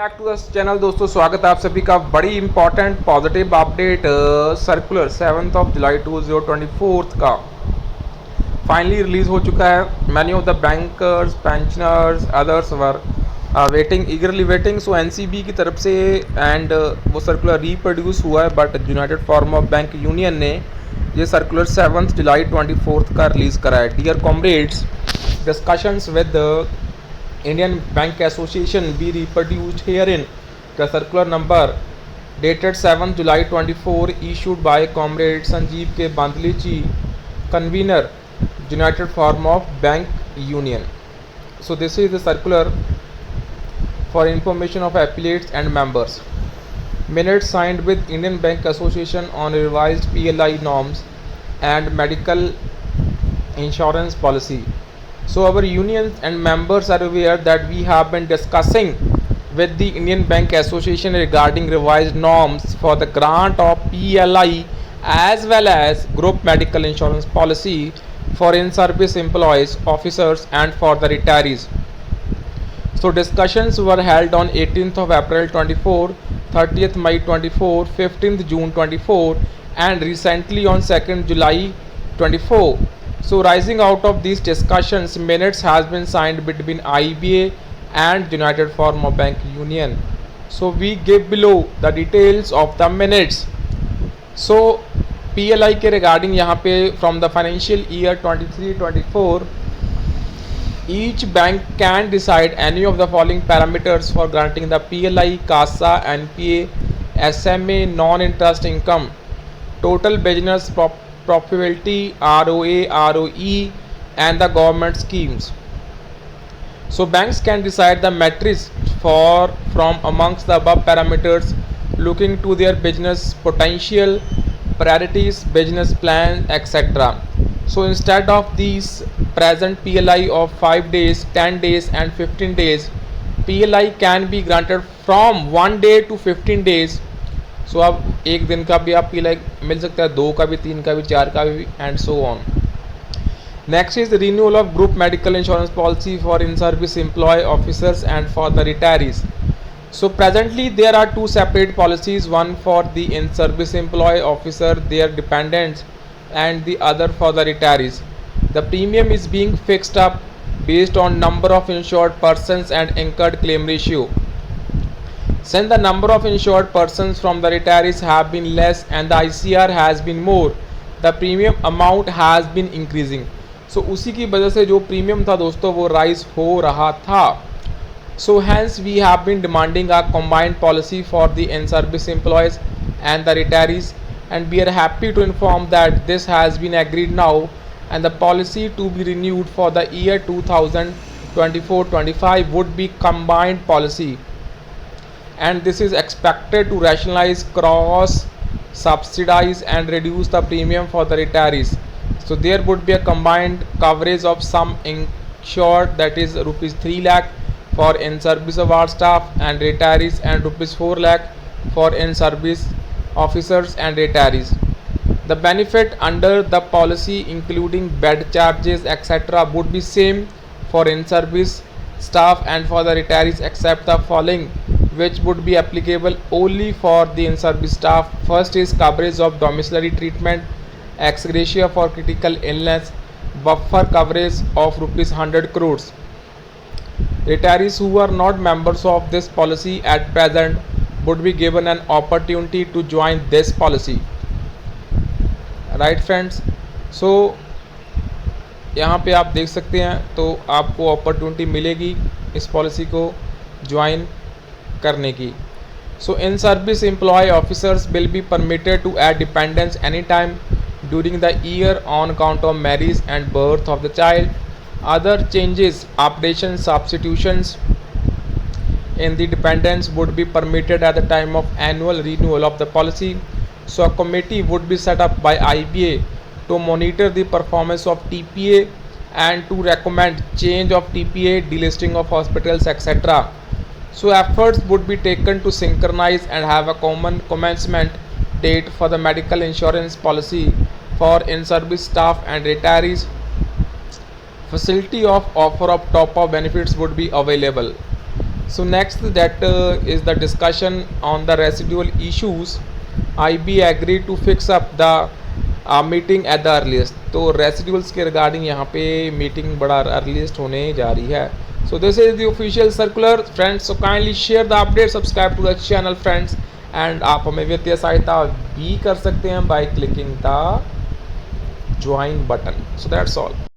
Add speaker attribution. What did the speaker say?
Speaker 1: Back to the channel. दोस्तों स्वागत है आप सभी का। बड़ी इंपॉर्टेंट पॉजिटिव अपडेट सर्कुलर 7 जुलाई 2024 का फाइनली रिलीज हो चुका है। Many of the bankers, pensioners, others were waiting, ईगरली waiting. So NCB की तरफ से एंड वो सर्कुलर रीप्रोड्यूस हुआ है, but United form of bank union ने ये सर्कुलर 7 जुलाई 24 का रिलीज़ करा है। Dear comrades, discussions with the Indian Bank Association be reproduced herein. The circular number dated 7 July 24 issued by Comrade Sanjeev K. Bandlichi, convener, United Forum of Bank Union. So this is the circular for information of affiliates and members. Minutes signed with Indian Bank Association on revised PLI norms and medical insurance policy. So our unions and members are aware that we have been discussing with the Indian Bank Association regarding revised norms for the grant of PLI as well as group medical insurance policy for in-service employees, officers and for the retirees. So discussions were held on 18th of April 24, 30th May 24, 15th June 24 and recently on 2nd July 24. So rising out of these discussions, minutes has been signed between IBA and United Forum of Bank Union. So we give below the details of the minutes. So PLI के regarding यहाँ पे from the financial year 23-24, each bank can decide any of the following parameters for granting the PLI, CASA, NPA, SMA, non-interest income, total business profitability, ROA, ROE and the government schemes. So banks can decide the metrics from amongst the above parameters looking to their business potential, priorities, business plan, etc. So instead of these present PLI of 5 days, 10 days and 15 days, PLI can be granted from 1 day to 15 days. सो अब एक दिन का भी आप PLI मिल सकता है, 2 का भी, 3 का भी, 4 का भी and so on. Next is renewal of group medical insurance policy for in service employ officers and for the retirees. So presently there are two separate policies, one for the in service employee officer, their dependents and the other for the retirees. The premium is being fixed up based on number of insured persons and incurred claim ratio. Since the number of insured persons from the retirees have been less and the ICR has been more, the premium amount has been increasing. So उसी की वजह से जो premium था दोस्तों वो rise हो रहा था. So hence we have been demanding a combined policy for the in-service employees and the retirees, and we are happy to inform that this has been agreed now and the policy to be renewed for the year 2024-25 would be combined policy, and this is expected to rationalize, cross subsidize and reduce the premium for the retirees. So there would be a combined coverage of sum insured, that is rupees 3 lakh for in service of our staff and retirees and rupees 4 lakh for in service officers and retirees. The benefit under the policy including bed charges etc would be same for in service staff and for the retirees except the following, which would be applicable only for the in service staff. First is coverage of domiciliary treatment, ex gratia for critical illness, buffer coverage of rupees 100 crores. Retirees who are not members of this policy at present would be given an opportunity to join this policy. Right friends, so यहाँ पे आप देख सकते हैं तो आपको opportunity मिलेगी इस पॉलिसी को ज्वाइन करने की. So in service employee officers will be permitted to add dependents anytime during the year on account of marriage and birth of the child. Other changes, updations, substitutions in the dependents would be permitted at the time of annual renewal of the policy. So a committee would be set up by IBA to monitor the performance of TPA and to recommend change of TPA, delisting of hospitals etc. So efforts would be taken to synchronize and have a common commencement date for the medical insurance policy for in-service staff and retirees. Facility of offer of top-up benefits would be available. So next that is the discussion on the residual issues. IB agreed to fix up the meeting at the earliest. तो residuals के regarding यहाँ पे meeting बड़ा earliest होने जा रही है. So this is the official circular friends. So kindly share the update, subscribe to the channel friends, and आप हमें वित्तीय सहायता भी कर सकते हैं by clicking the join button. So that's all.